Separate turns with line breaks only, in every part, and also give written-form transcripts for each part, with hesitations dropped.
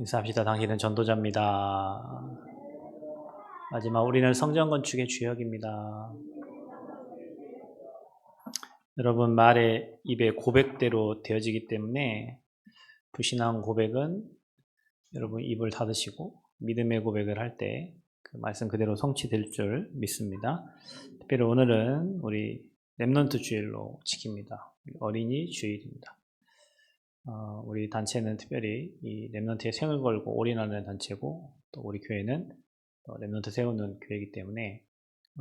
인사합시다. 당신은 전도자입니다. 마지막 우리는 성전 건축의 주역입니다. 여러분 말의 입에 고백대로 되어지기 때문에 불신앙 고백은 여러분 입을 닫으시고 믿음의 고백을 할 때 그 말씀 그대로 성취될 줄 믿습니다. 특별히 오늘은 우리 렘넌트 주일로 지킵니다. 어린이 주일입니다. 우리 단체는 특별히 이 렘넌트에 생을 걸고 올인하는 단체고 또 우리 교회는 렘넌트 세우는 교회이기 때문에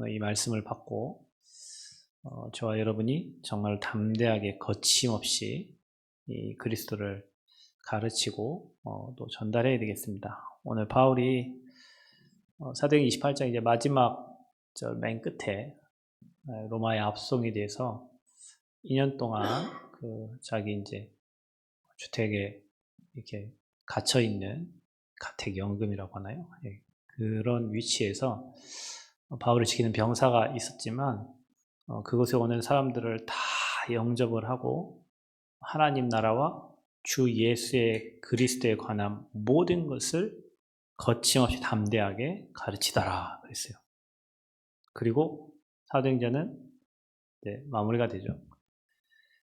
이 말씀을 받고 저와 여러분이 정말 담대하게 거침없이 이 그리스도를 가르치고 또 전달해야 되겠습니다. 오늘 바울이 사도행 28장 이제 마지막 저 맨 끝에 로마의 압송에 대해서 2년 동안 그 자기 이제 주택에 이렇게 갇혀 있는 가택연금이라고 하나요? 그런 위치에서 바울을 지키는 병사가 있었지만 그곳에 오는 사람들을 다 영접을 하고 하나님 나라와 주 예수의 그리스도에 관한 모든 것을 거침없이 담대하게 가르치더라 그랬어요. 그리고 사도행전은 마무리가 되죠.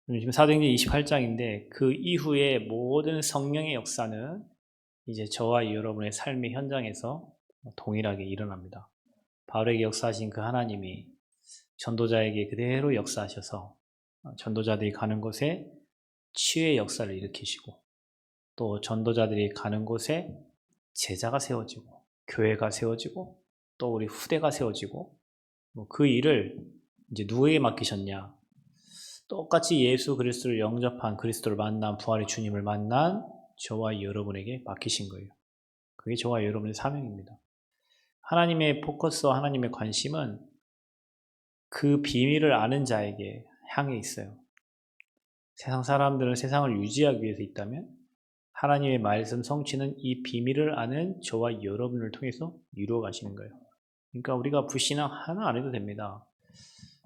지금 사도행전 28장인데 그 이후에 모든 성령의 역사는 이제 저와 여러분의 삶의 현장에서 동일하게 일어납니다. 바울에게 역사하신 그 하나님이 전도자에게 그대로 역사하셔서 전도자들이 가는 곳에 치유의 역사를 일으키시고 또 전도자들이 가는 곳에 제자가 세워지고 교회가 세워지고 또 우리 후대가 세워지고 그 일을 이제 누구에게 맡기셨냐? 똑같이 예수 그리스도를 영접한 그리스도를 만난 부활의 주님을 만난 저와 여러분에게 맡기신 거예요. 그게 저와 여러분의 사명입니다. 하나님의 포커스와 하나님의 관심은 그 비밀을 아는 자에게 향해 있어요. 세상 사람들은 세상을 유지하기 위해서 있다면 하나님의 말씀 성취는 이 비밀을 아는 저와 여러분을 통해서 이루어 가시는 거예요. 그러니까 우리가 불신앙 하나 안 해도 됩니다.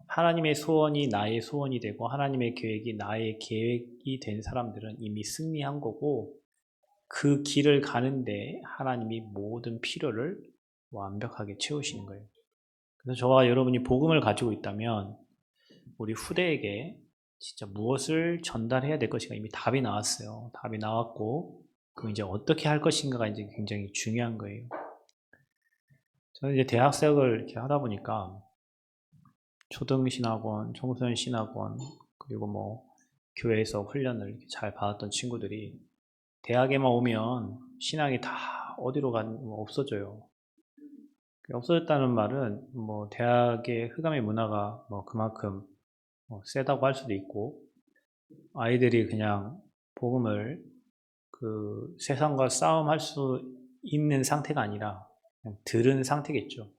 하나님의 소원이 나의 소원이 되고 하나님의 계획이 나의 계획이 된 사람들은 이미 승리한 거고 그 길을 가는데 하나님이 모든 필요를 완벽하게 채우시는 거예요. 그래서 저와 여러분이 복음을 가지고 있다면 우리 후대에게 진짜 무엇을 전달해야 될 것인가 이미 답이 나왔어요. 답이 나왔고 그럼 이제 어떻게 할 것인가가 이제 굉장히 중요한 거예요. 저는 이제 대학생을 이렇게 하다 보니까 초등신학원, 청소년신학원 그리고 뭐 교회에서 훈련을 이렇게 잘 받았던 친구들이 대학에만 오면 신앙이 다 어디로 없어져요. 없어졌다는 말은 뭐 대학의 흑암의 문화가 뭐 그만큼 세다고 할 수도 있고 아이들이 그냥 복음을 그 세상과 싸움할 수 있는 상태가 아니라 그냥 들은 상태겠죠.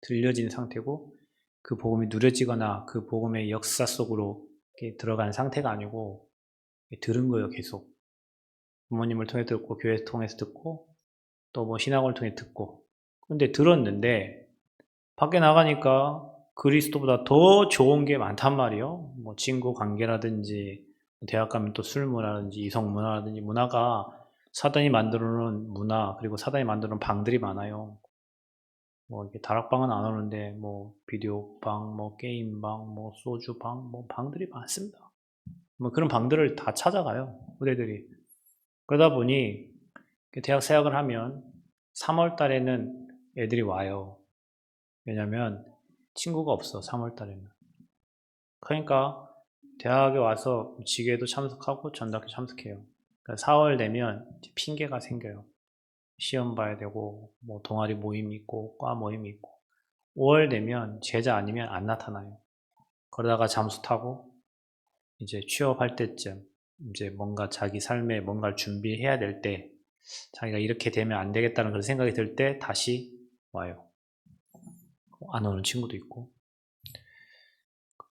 들려진 상태고 그 복음이 누려지거나 그 복음의 역사 속으로 들어간 상태가 아니고 들은 거예요. 계속 부모님을 통해 듣고 교회 통해서 듣고 또 뭐 신학원을 통해 듣고 근데 들었는데 밖에 나가니까 그리스도보다 더 좋은 게 많단 말이에요. 뭐 친구 관계라든지 대학 가면 또 술 문화라든지 이성 문화라든지 문화가 사단이 만들어 놓은 문화 그리고 사단이 만들어 놓은 방들이 많아요. 뭐 이렇게 다락방은 안 오는데 뭐 비디오방, 뭐 게임방, 뭐 소주방, 뭐 방들이 많습니다. 뭐 그런 방들을 다 찾아가요. 후대들이. 그러다 보니 대학 생활을 하면 3월 달에는 애들이 와요. 왜냐면 친구가 없어 3월 달에는. 그러니까 대학에 와서 지계도 참석하고 전학도 참석해요. 그러니까 4월 되면 핑계가 생겨요. 시험 봐야 되고 뭐 동아리 모임이 있고 과 모임이 있고 5월 되면 제자 아니면 안 나타나요. 그러다가 잠수 타고 이제 취업할 때쯤 이제 뭔가 자기 삶에 뭔가를 준비해야 될 때 자기가 이렇게 되면 안 되겠다는 그런 생각이 들 때 다시 와요. 안 오는 친구도 있고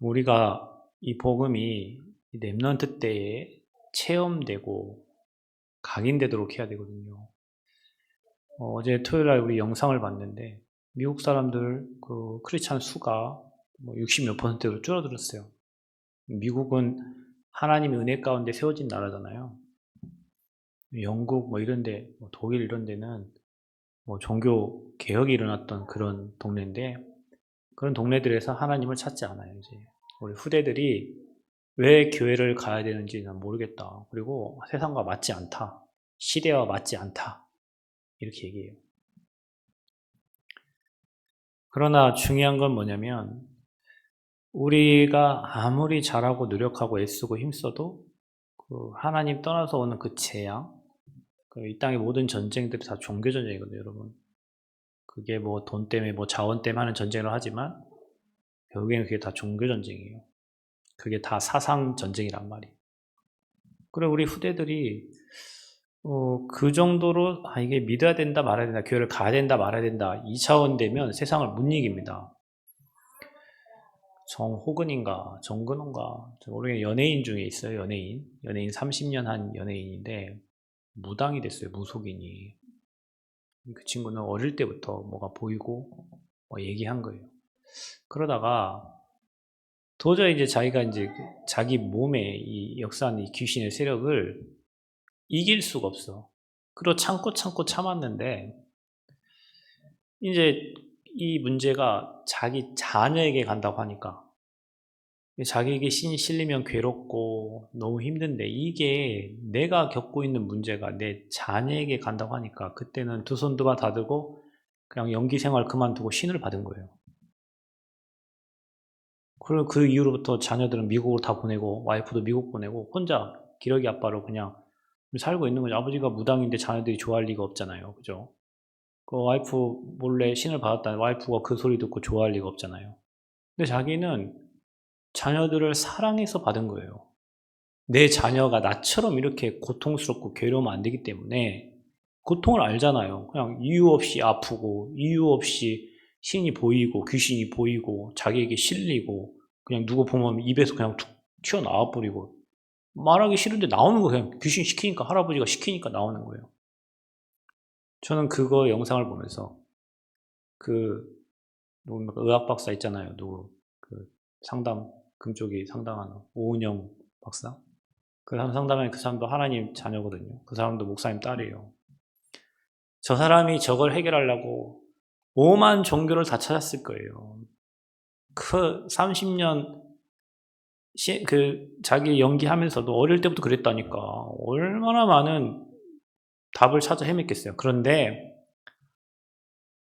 우리가 이 복음이 렘넌트 때에 체험되고 각인되도록 해야 되거든요. 어제 토요일날 우리 영상을 봤는데 미국 사람들 그 크리스찬 수가 60몇 %로 줄어들었어요. 미국은 하나님의 은혜 가운데 세워진 나라잖아요. 영국 뭐 이런데, 뭐 독일 이런 데는 뭐 종교 개혁이 일어났던 그런 동네인데, 그런 동네들에서 하나님을 찾지 않아요. 이제 우리 후대들이 왜 교회를 가야 되는지 난 모르겠다. 그리고 세상과 맞지 않다. 시대와 맞지 않다. 이렇게 얘기해요. 그러나 중요한 건 뭐냐면, 우리가 아무리 잘하고 노력하고 애쓰고 힘써도 그 하나님 떠나서 오는 그 재앙, 이 땅의 모든 전쟁들이 다 종교 전쟁이거든요, 여러분. 그게 뭐 돈 때문에 뭐 자원 때문에 하는 전쟁을 하지만 결국에는 그게 다 종교 전쟁이에요. 그게 다 사상 전쟁이란 말이에요. 그래 우리 후대들이 그 정도로 이게 믿어야 된다 말아야 된다, 교회를 가야 된다 말아야 된다, 이 차원 되면 세상을 못 이깁니다. 정호근인가 정근호인가 모르겠는데 연예인 중에 있어요. 연예인 30년 한 연예인인데 무당이 됐어요. 무속인이. 그 친구는 어릴 때부터 뭐가 보이고 뭐 얘기한 거예요. 그러다가 도저히 이제 자기가 이제 자기 몸에 이 역사하는 이 귀신의 세력을 이길 수가 없어. 그리고 참고 참았는데 이제 이 문제가 자기 자녀에게 간다고 하니까 자기에게 신이 실리면 괴롭고 너무 힘든데 이게 내가 겪고 있는 문제가 내 자녀에게 간다고 하니까 그때는 두 손 두 발 다 들고 그냥 연기 생활 그만두고 신을 받은 거예요. 그리고 그 이후로부터 자녀들은 미국으로 다 보내고 와이프도 미국 보내고 혼자 기러기 아빠로 그냥 살고 있는 거죠. 아버지가 무당인데 자녀들이 좋아할 리가 없잖아요. 그죠? 그 와이프 몰래 신을 받았다는 와이프가 그 소리 듣고 좋아할 리가 없잖아요. 근데 자기는 자녀들을 사랑해서 받은 거예요. 내 자녀가 나처럼 이렇게 고통스럽고 괴로우면 안 되기 때문에 고통을 알잖아요. 그냥 이유 없이 아프고 이유 없이 신이 보이고 귀신이 보이고 자기에게 실리고 그냥 누구 보면 입에서 그냥 툭 튀어나와 버리고 말하기 싫은데 나오는 거예요. 그냥 귀신 시키니까 할아버지가 시키니까 나오는 거예요. 저는 그거 영상을 보면서 그 의학 박사 있잖아요. 누구 그 상담 금쪽이 상담하는 오은영 박사. 그 사람 상담하는 그 사람도 하나님 자녀거든요. 그 사람도 목사님 딸이에요. 저 사람이 저걸 해결하려고 오만 종교를 다 찾았을 거예요. 그 30년 자기 연기하면서도 어릴 때부터 그랬다니까. 얼마나 많은 답을 찾아 헤맸겠어요. 그런데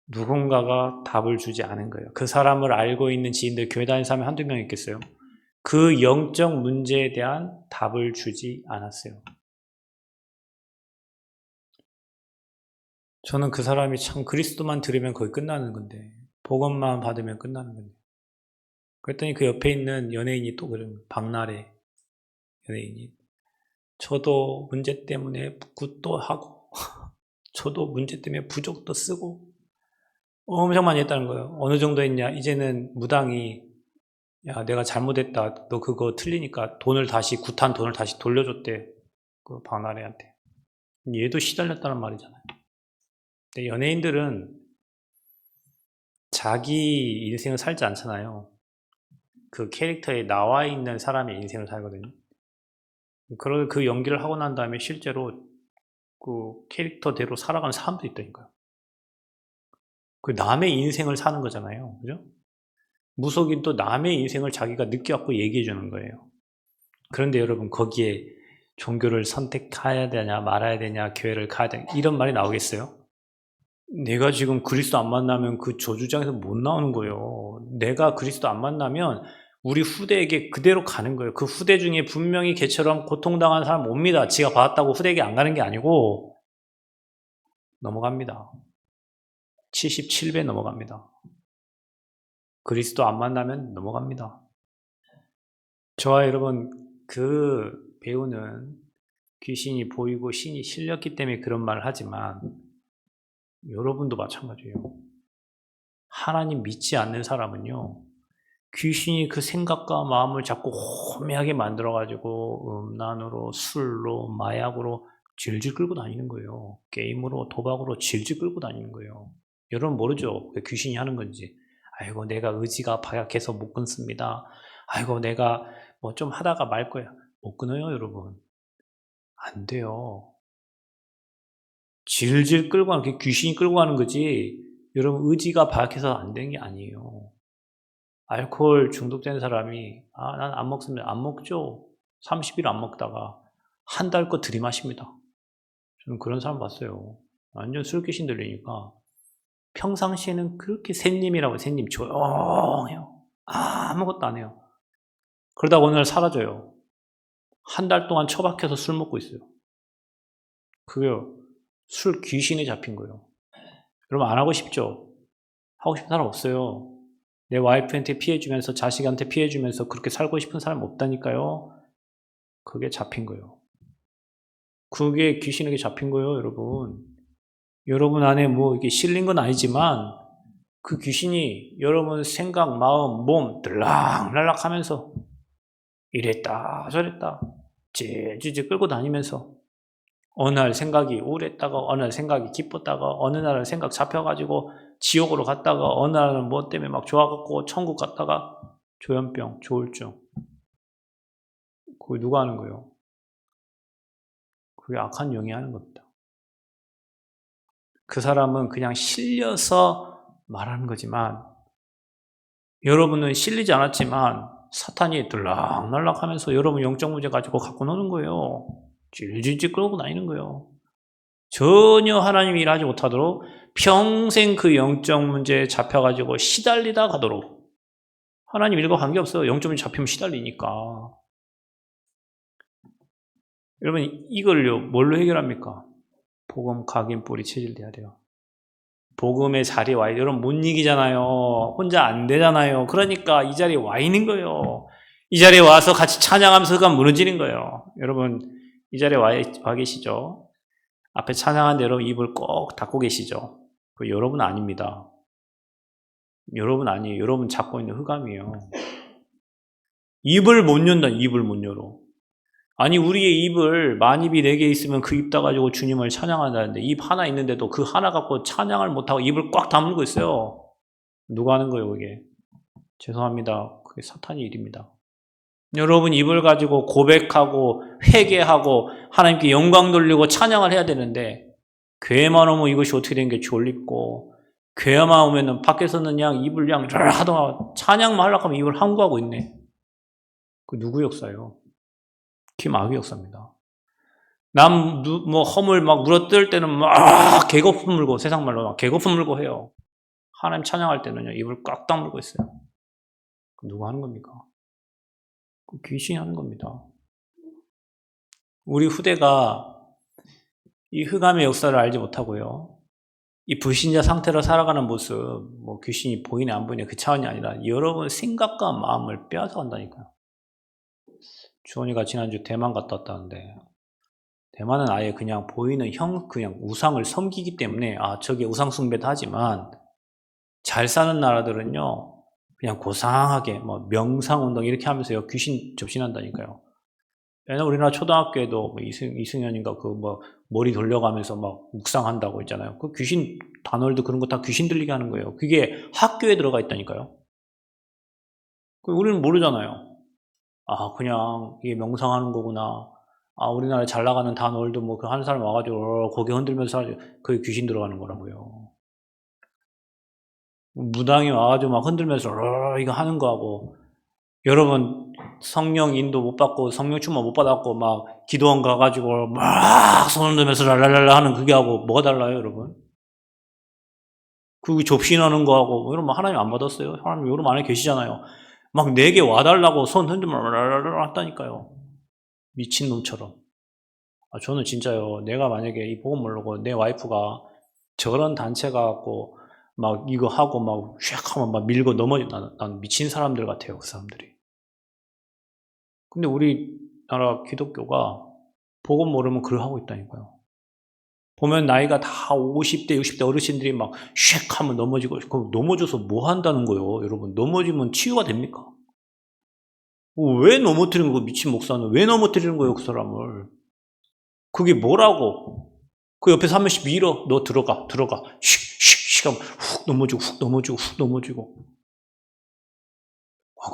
누군가가 답을 주지 않은 거예요. 그 사람을 알고 있는 지인들, 교회 다니는 사람이 한두 명 있겠어요? 그 영적 문제에 대한 답을 주지 않았어요. 저는 그 사람이 참 그리스도만 들으면 거의 끝나는 건데 복음만 받으면 끝나는 건데 그랬더니 그 옆에 있는 연예인이 또 그런 박나래 연예인이 저도 문제 때문에 굿도 하고 저도 문제 때문에 부족도 쓰고 엄청 많이 했다는 거예요. 어느 정도 했냐? 이제는 무당이 야 내가 잘못했다. 너 그거 틀리니까 굿한 돈을 다시 돌려줬대. 그 박나래한테. 얘도 시달렸다는 말이잖아요. 근데 연예인들은 자기 인생을 살지 않잖아요. 그 캐릭터에 나와 있는 사람의 인생을 살거든요. 그 연기를 하고 난 다음에 실제로 그 캐릭터대로 살아가는 사람도 있다니까요. 그 남의 인생을 사는 거잖아요. 그죠? 무속인 또 남의 인생을 자기가 느껴갖고 얘기해 주는 거예요. 그런데 여러분, 거기에 종교를 선택해야 되냐, 말아야 되냐, 교회를 가야 되냐, 이런 말이 나오겠어요? 내가 지금 그리스도 안 만나면 그 저주장에서 못 나오는 거예요. 내가 그리스도 안 만나면 우리 후대에게 그대로 가는 거예요. 그 후대 중에 분명히 걔처럼 고통당한 사람 옵니다. 지가 받았다고 후대에게 안 가는 게 아니고 넘어갑니다. 77배 넘어갑니다. 그리스도 안 만나면 넘어갑니다. 저와 여러분, 그 배우는 귀신이 보이고 신이 실렸기 때문에 그런 말을 하지만 여러분도 마찬가지예요. 하나님 믿지 않는 사람은요, 귀신이 그 생각과 마음을 자꾸 호미하게 만들어가지고 음란으로, 술로, 마약으로 질질 끌고 다니는 거예요. 게임으로, 도박으로 질질 끌고 다니는 거예요. 여러분 모르죠? 왜 귀신이 하는 건지. 아이고 내가 의지가 박약해서 못 끊습니다. 아이고 내가 뭐 좀 하다가 말 거야. 못 끊어요 여러분. 안 돼요. 질질 끌고 가는 게 귀신이 끌고 가는 거지. 여러분 의지가 박해서 안 되는 게 아니에요. 알코올 중독된 사람이 난 안 먹습니다. 안 먹죠. 30일 안 먹다가 한 달 거 들이마십니다. 저는 그런 사람 봤어요. 완전 술 귀신 들리니까 평상시에는 그렇게 샌님이라고 샌님 조용해요. 아무것도 안 해요. 그러다가 어느 날 사라져요. 한 달 동안 처박혀서 술 먹고 있어요. 그게요. 술 귀신에 잡힌 거예요. 여러분 안 하고 싶죠? 하고 싶은 사람 없어요. 내 와이프한테 피해주면서 자식한테 피해주면서 그렇게 살고 싶은 사람 없다니까요. 그게 잡힌 거예요. 그게 귀신에게 잡힌 거예요, 여러분. 여러분 안에 뭐 이게 실린 건 아니지만 그 귀신이 여러분 생각, 마음, 몸 들락날락 하면서 이랬다 저랬다 찔찔찔 끌고 다니면서 어느 날 생각이 우울했다가 어느 날 생각이 기뻤다가 어느 날은 생각 잡혀가지고 지옥으로 갔다가 어느 날은 뭐 때문에 막 좋아갖고 천국 갔다가 조현병, 조울증. 그걸 누가 하는 거예요? 그게 악한 영이 하는 겁니다. 그 사람은 그냥 실려서 말하는 거지만 여러분은 실리지 않았지만 사탄이 들락날락 하면서 여러분 영적 문제 가지고 갖고 노는 거예요. 질질질 끌고 다니는 거예요. 전혀 하나님이 일하지 못하도록 평생 그 영적 문제에 잡혀가지고 시달리다 가도록. 하나님 일과 관계없어요. 영적 문제 잡히면 시달리니까. 여러분 이걸요 뭘로 해결합니까? 복음, 각인, 뿌리 체질돼야 돼요. 복음의 자리에 와야 돼요. 여러분 못 이기잖아요. 혼자 안 되잖아요. 그러니까 이 자리에 와 있는 거예요. 이 자리에 와서 같이 찬양하면서 흑암 무너지는 거예요. 여러분 이 자리에 와 계시죠? 앞에 찬양하는데 여러분 입을 꼭 닫고 계시죠? 그 여러분 아닙니다. 여러분 아니에요. 여러분 잡고 있는 흑암이에요. 입을 못 연다. 입을 못 열어. 아니 우리의 입을 만입이 4개 있으면 그 입 닫아가지고 주님을 찬양한다는데 입 하나 있는데도 그 하나 갖고 찬양을 못하고 입을 꽉 다물고 있어요. 누가 하는 거예요 그게? 죄송합니다. 그게 사탄의 일입니다. 여러분 입을 가지고 고백하고 회개하고 하나님께 영광 돌리고 찬양을 해야 되는데 교회만 오면 이것이 어떻게 된 게 졸립고 교회만 오면은 밖에서는 그냥 입을 그냥 하다가 찬양만 하려고 하면 입을 함구하고 있네. 그 누구 역사예요? 김아기 역사입니다. 남 뭐 허물 막 물어뜯을 때는 막 개거품 물고 세상 말로 막 개거품 물고 해요. 하나님 찬양할 때는요 입을 꽉 다물고 있어요. 누가 하는 겁니까? 귀신이 하는 겁니다. 우리 후대가 이 흑암의 역사를 알지 못하고요. 이 불신자 상태로 살아가는 모습, 뭐 귀신이 보이냐 안 보이냐 그 차원이 아니라 여러분 생각과 마음을 빼앗아 간다니까요. 주원이가 지난주 대만 갔다 왔다는데 대만은 아예 그냥 보이는 그냥 우상을 섬기기 때문에 저게 우상 숭배도 하지만 잘 사는 나라들은요 그냥 고상하게 뭐 명상운동 이렇게 하면서요 귀신 접신한다니까요. 옛날 우리나라 초등학교에도 뭐 이승현인가 그 뭐 머리 돌려가면서 막 묵상한다고 있잖아요. 그 귀신 단월도 그런 거 다 귀신 들리게 하는 거예요. 그게 학교에 들어가 있다니까요. 우리는 모르잖아요. 그냥 이게 명상하는 거구나. 우리나라에 잘 나가는 단월도 뭐 그 한 사람 와가지고 고개 흔들면서 그게 귀신 들어가는 거라고요. 무당이 와가지고 막 흔들면서 이거 하는 거하고 여러분 성령 인도 못 받고 성령 충만 못 받았고 막 기도원 가가지고 막 손 흔들면서 랄랄랄라 하는 그게 하고 뭐가 달라요 여러분? 그게 접신하는 거하고 여러분 하나님 안 받았어요? 하나님 여러분 안에 계시잖아요. 막 내게 와달라고 손 흔들면 랄랄랄라 한다니까요. 미친놈처럼. 저는 진짜요 내가 만약에 이 복음 모르고 내 와이프가 저런 단체 가갖고 막 이거 하고 막 샥 하면 막 밀고 난 미친 사람들 같아요 그 사람들이. 근데 우리나라 기독교가 복음 모르면 그걸 하고 있다니까요. 보면 나이가 다 50대 60대 어르신들이 막 샥 하면 넘어지고 그럼 넘어져서 뭐 한다는 거예요 여러분. 넘어지면 치유가 됩니까? 왜 넘어뜨리는 거예요 미친 목사는. 왜 넘어뜨리는 거예요 그 사람을. 그게 뭐라고. 그 옆에서 한 명씩 밀어. 너 들어가 슉 하면 훅 넘어지고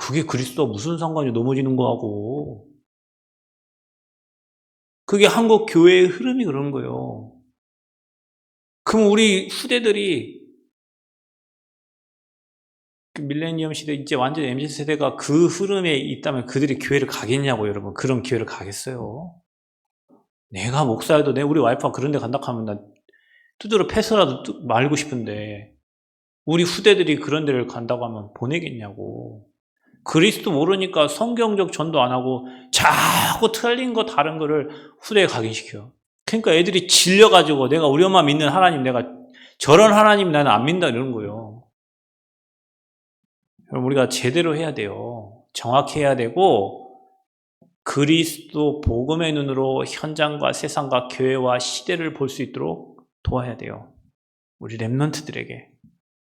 그게 그리스도와 무슨 상관이 넘어지는 거하고. 그게 한국 교회의 흐름이 그런 거예요. 그럼 우리 후대들이 그 밀레니엄 시대 이제 완전 MZ 세대가 그 흐름에 있다면 그들이 교회를 가겠냐고 여러분. 그런 교회를 가겠어요? 내가 목사여도 우리 와이프가 그런 데 간다 하면 나 두드러 패서라도 말고 싶은데 우리 후대들이 그런 데를 간다고 하면 보내겠냐고. 그리스도 모르니까 성경적 전도 안 하고 자꾸 틀린 거 다른 거를 후대에 각인시켜. 그러니까 애들이 질려가지고 내가 우리 엄마 믿는 하나님 내가 저런 하나님 나는 안 믿는다 이러는 거예요. 여러분 우리가 제대로 해야 돼요. 정확히 해야 되고 그리스도 복음의 눈으로 현장과 세상과 교회와 시대를 볼 수 있도록 도와야 돼요. 우리 렘넌트들에게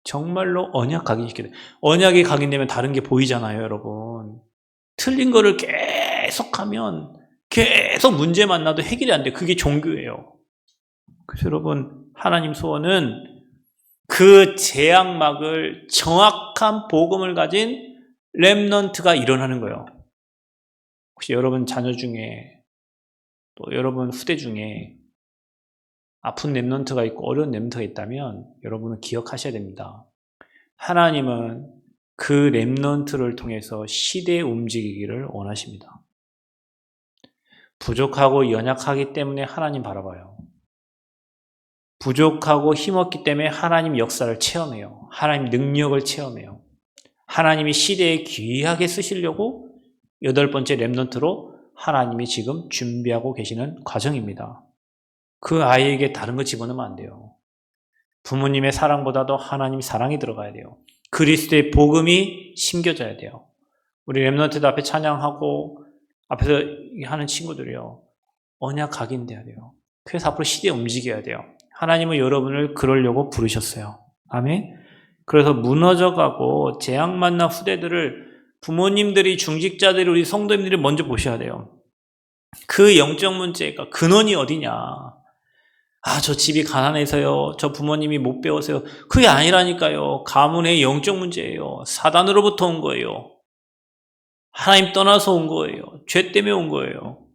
정말로 언약 각인시켜야 돼요. 언약이 각인되면 다른 게 보이잖아요, 여러분. 틀린 거를 계속하면 계속 문제 만나도 해결이 안 돼요. 그게 종교예요. 그래서 여러분 하나님 소원은 그 재앙막을 정확한 복음을 가진 렘넌트가 일어나는 거예요. 혹시 여러분 자녀 중에 또 여러분 후대 중에 아픈 렘넌트가 있고 어려운 렘넌트가 있다면 여러분은 기억하셔야 됩니다. 하나님은 그 렘넌트를 통해서 시대에 움직이기를 원하십니다. 부족하고 연약하기 때문에 하나님 바라봐요. 부족하고 힘없기 때문에 하나님 역사를 체험해요. 하나님 능력을 체험해요. 하나님이 시대에 귀하게 쓰시려고 8번째 렘넌트로 하나님이 지금 준비하고 계시는 과정입니다. 그 아이에게 다른 거 집어넣으면 안 돼요. 부모님의 사랑보다도 하나님 사랑이 들어가야 돼요. 그리스도의 복음이 심겨져야 돼요. 우리 렘넌트들 앞에 찬양하고 앞에서 하는 친구들이요. 언약 각인돼야 돼요. 그래서 앞으로 시대에 움직여야 돼요. 하나님은 여러분을 그러려고 부르셨어요. 아멘. 그래서 무너져가고 재앙 만난 후대들을 부모님들이 중직자들이 우리 성도님들이 먼저 보셔야 돼요. 그 영적 문제가 근원이 어디냐. 저 집이 가난해서요. 저 부모님이 못 배워서요. 그게 아니라니까요. 가문의 영적 문제예요. 사단으로부터 온 거예요. 하나님 떠나서 온 거예요. 죄 때문에 온 거예요.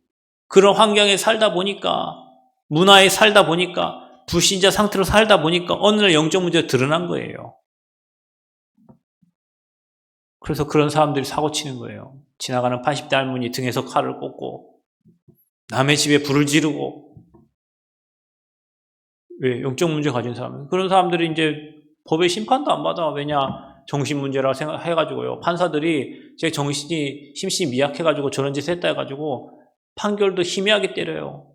그런 환경에 살다 보니까 문화에 살다 보니까 불신자 상태로 살다 보니까 어느 날 영적 문제가 드러난 거예요. 그래서 그런 사람들이 사고 치는 거예요. 지나가는 80대 할머니 등에서 칼을 꽂고 남의 집에 불을 지르고 왜? 영적 문제 가진 사람은. 그런 사람들이 이제 법의 심판도 안 받아. 왜냐? 정신 문제라고 생각해가지고요. 판사들이 제 심신이 미약해가지고 저런 짓 했다 해가지고 판결도 희미하게 때려요.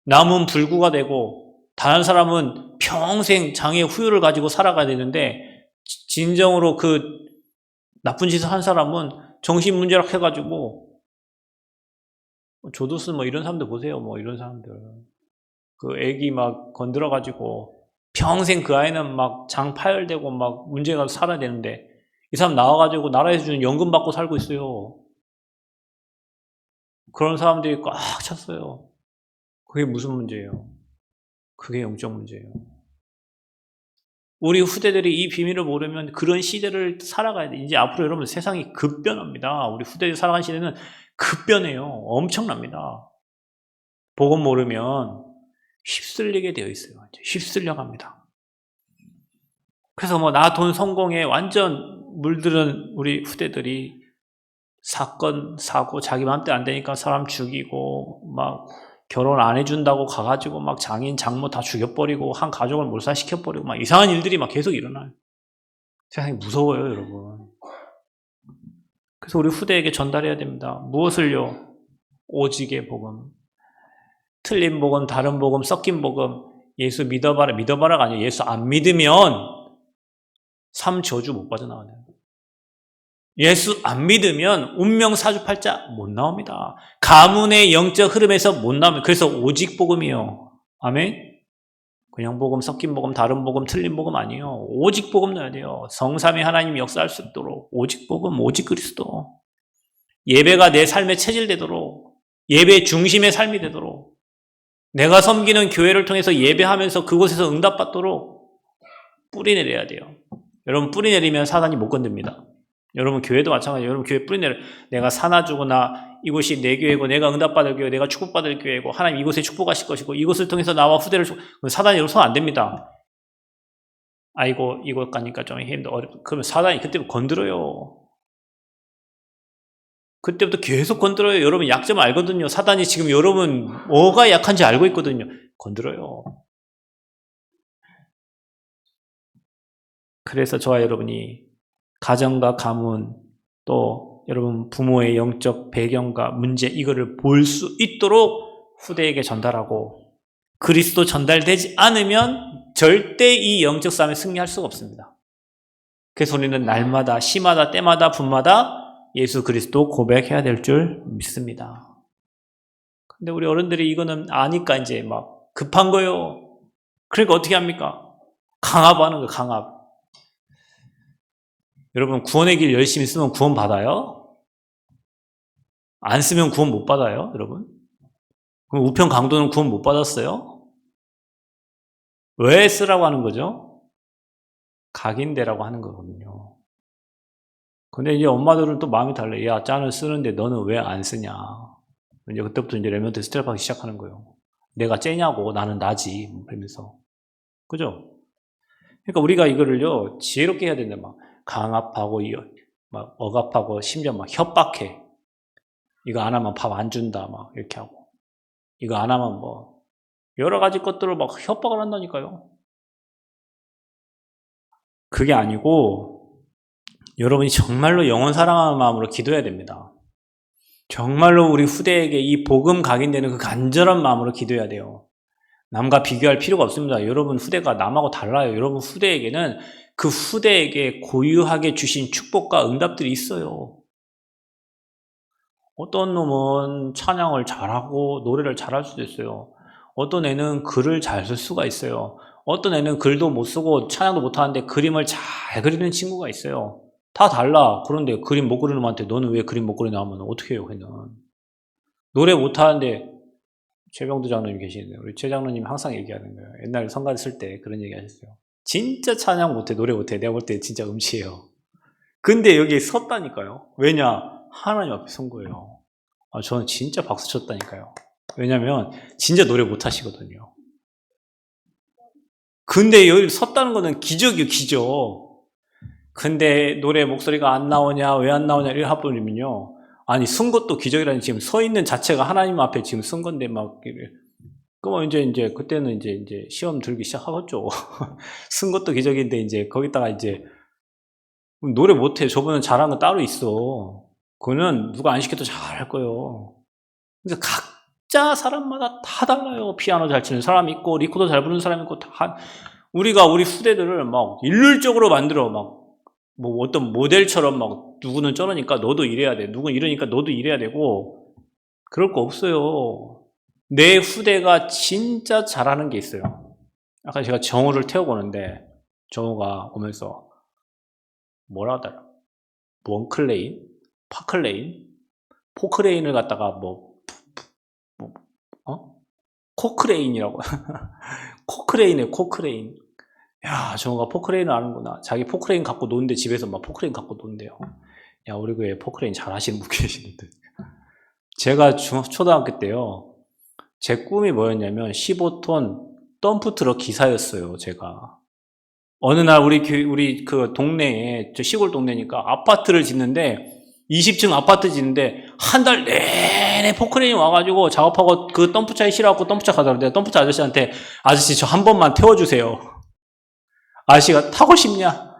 남은 불구가 되고 다른 사람은 평생 장애 후유를 가지고 살아가야 되는데 진정으로 그 나쁜 짓을 한 사람은 정신 문제라고 해가지고 조두스 이런 사람들 보세요. 이런 사람들. 그 애기 건드려가지고 평생 그 아이는 장 파열되고 문제가 살아야 되는데 이 사람 나와가지고 나라에서 주는 연금 받고 살고 있어요. 그런 사람들이 꽉 찼어요. 그게 무슨 문제예요? 그게 영적 문제예요. 우리 후대들이 이 비밀을 모르면 그런 시대를 살아가야 돼. 이제 앞으로 여러분 세상이 급변합니다. 우리 후대들이 살아가는 시대는 급변해요. 엄청납니다. 복음 모르면 휩쓸리게 되어 있어요. 휩쓸려 갑니다. 그래서 나 돈 성공에 완전 물들은 우리 후대들이 사건, 사고, 자기 마음대로 안 되니까 사람 죽이고, 결혼 안 해준다고 가가지고 장인, 장모 다 죽여버리고, 한 가족을 몰살시켜버리고, 이상한 일들이 계속 일어나요. 세상이 무서워요, 여러분. 그래서 우리 후대에게 전달해야 됩니다. 무엇을요? 오직의 복음. 틀린 복음, 다른 복음, 섞인 복음. 예수 믿어봐라가 아니에요. 예수 안 믿으면 삶 저주 못 빠져나가요. 예수 안 믿으면 운명 사주팔자 못 나옵니다. 가문의 영적 흐름에서 못 나옵니다. 그래서 오직 복음이요. 아멘? 그냥 복음, 섞인 복음, 다른 복음, 틀린 복음 아니에요. 오직 복음 넣어야 돼요. 성삼위 하나님 역사할 수 있도록 오직 복음, 오직 그리스도. 예배가 내 삶에 체질되도록 예배 중심의 삶이 되도록 내가 섬기는 교회를 통해서 예배하면서 그곳에서 응답받도록 뿌리 내려야 돼요. 여러분 뿌리 내리면 사단이 못 건듭니다. 여러분 교회도 마찬가지예요. 여러분 교회 뿌리 내려. 내가 사놔주고 이곳이 내 교회고 내가 응답받을 교회, 내가 축복받을 교회고 하나님 이곳에 축복하실 것이고 이곳을 통해서 나와 후대를 사단이 여러분 손 안 됩니다. 아이고 이거 가니까 좀 그러면 사단이 그때부터 건드려요. 그때부터 계속 건드려요. 여러분 약점 알거든요. 사단이 지금 여러분 뭐가 약한지 알고 있거든요. 건드려요. 그래서 저와 여러분이 가정과 가문 또 여러분 부모의 영적 배경과 문제 이거를 볼 수 있도록 후대에게 전달하고 그리스도 전달되지 않으면 절대 이 영적 싸움에 승리할 수가 없습니다. 그래서 우리는 날마다 시마다 때마다 분마다 예수 그리스도 고백해야 될 줄 믿습니다. 근데 우리 어른들이 이거는 아니까 이제 막 급한 거예요. 그러니까 어떻게 합니까? 강압하는 거예요, 강압. 여러분 구원의 길 열심히 쓰면 구원 받아요? 안 쓰면 구원 못 받아요, 여러분? 그럼 우편 강도는 구원 못 받았어요? 왜 쓰라고 하는 거죠? 각인되라고 하는 거거든요. 근데 이제 엄마들은 또 마음이 달라요. 야, 짠을 쓰는데 너는 왜 안 쓰냐? 이제 그때부터 이제 랩런트 스트랩 하기 시작하는 거예요. 내가 째냐고, 나는 나지. 그러면서. 그죠? 그러니까 우리가 이거를요, 지혜롭게 해야 된다. 막, 강압하고, 막, 억압하고, 심지어 막 협박해. 이거 안 하면 밥 안 준다. 막, 이렇게 하고. 이거 안 하면 뭐, 여러 가지 것들을 막 협박을 한다니까요. 그게 아니고, 여러분이 정말로 영혼 사랑하는 마음으로 기도해야 됩니다. 정말로 우리 후대에게 이 복음 각인되는 그 간절한 마음으로 기도해야 돼요. 남과 비교할 필요가 없습니다. 여러분 후대가 남하고 달라요. 여러분 후대에게는 그 후대에게 고유하게 주신 축복과 응답들이 있어요. 어떤 놈은 찬양을 잘하고 노래를 잘할 수도 있어요. 어떤 애는 글을 잘 쓸 수가 있어요. 어떤 애는 글도 못 쓰고 찬양도 못하는데 그림을 잘 그리는 친구가 있어요. 다 달라. 그런데 그림 못 그리는 놈한테 너는 왜 그림 못 그리냐 하면 어떻게 해요, 걔는. 노래 못하는데 최병두 장로님 계시는데 우리 최 장로님 항상 얘기하는 거예요. 옛날에 성가 쓸 때 그런 얘기 하셨어요. 진짜 찬양 못해, 노래 못해. 내가 볼 때 진짜 음치예요. 근데 여기 섰다니까요. 왜냐? 하나님 앞에 선 거예요. 저는 진짜 박수 쳤다니까요. 왜냐면 진짜 노래 못하시거든요. 근데 여기 섰다는 거는 기적이에요, 기적. 근데 노래 목소리가 안 나오냐, 왜 안 나오냐, 이런 합분이면요. 아니, 쓴 것도 기적이라니 지금 서 있는 자체가 하나님 앞에 지금 쓴 건데, 막, 그러면 이제, 그때는 이제 시험 들기 시작하겠죠. 쓴 것도 기적인데, 이제, 거기다가 이제, 노래 못해. 저분은 잘한 거 따로 있어. 그거는 누가 안 시켜도 잘할 거예요. 그래서 각자 사람마다 다 달라요. 피아노 잘 치는 사람 있고, 리코더 잘 부르는 사람 있고, 다, 우리가 우리 후대들을 막 일률적으로 만들어, 막, 뭐 어떤 모델처럼 막 누구는 저러니까 너도 이래야 돼. 누구는 이러니까 너도 이래야 되고 그럴 거 없어요. 내 후대가 진짜 잘하는 게 있어요. 아까 제가 정우를 태우고 오는데 정우가 오면서 뭐라 하더라. 원클레인, 파클레인, 포크레인을 갖다가 코크레인이라고. 코크레인이에요, 코크레인. 야, 정우가 포크레인을 아는구나. 자기 포크레인 갖고 노는데 집에서 막 포크레인 갖고 논대요. 야, 우리 교회에 포크레인 잘 하시는 분 계시는데. 제가 초등학교 때요. 제 꿈이 뭐였냐면 15톤 덤프트럭 기사였어요, 제가. 어느 날 우리 그 동네에, 저 시골 동네니까 아파트를 짓는데 20층 아파트 짓는데 한 달 내내 포크레인이 와가지고 작업하고 그 덤프차에 실어갖고 덤프차 가더라고요. 덤프차 아저씨한테 아저씨 저 한 번만 태워주세요. 아저씨가 타고 싶냐?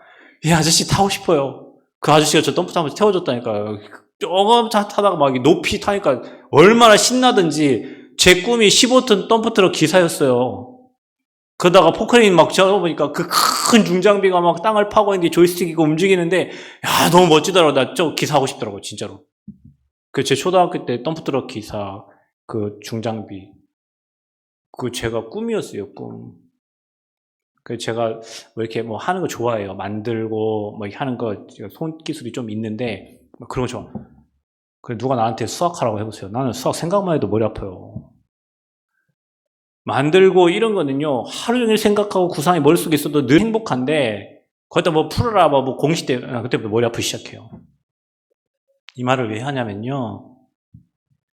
예, 아저씨 타고 싶어요. 그 아저씨가 저 덤프차 한번 태워줬다니까요. 조금 타다가 막 높이 타니까 얼마나 신나든지 제 꿈이 15톤 덤프트럭 기사였어요. 그러다가 포크레인 막 잡아보니까 그 큰 중장비가 막 땅을 파고 있는데 조이스틱이고 움직이는데 야 너무 멋지더라고. 나 저 기사하고 싶더라고 진짜로. 그 제 초등학교 때 덤프트럭 기사 그 중장비 그 제가 꿈이었어요 꿈. 그 제가 왜 이렇게 뭐 하는 거 좋아해요. 만들고 뭐 하는 거 손기술이 좀 있는데 그런 거 좋아. 그래 누가 나한테 수학하라고 해보세요. 나는 수학 생각만 해도 머리 아파요. 만들고 이런 거는요 하루 종일 생각하고 구상이 머릿속에 있어도 늘 행복한데 거기다 뭐 풀어라 뭐 공식 때 그때부터 머리 아프기 시작해요. 이 말을 왜 하냐면요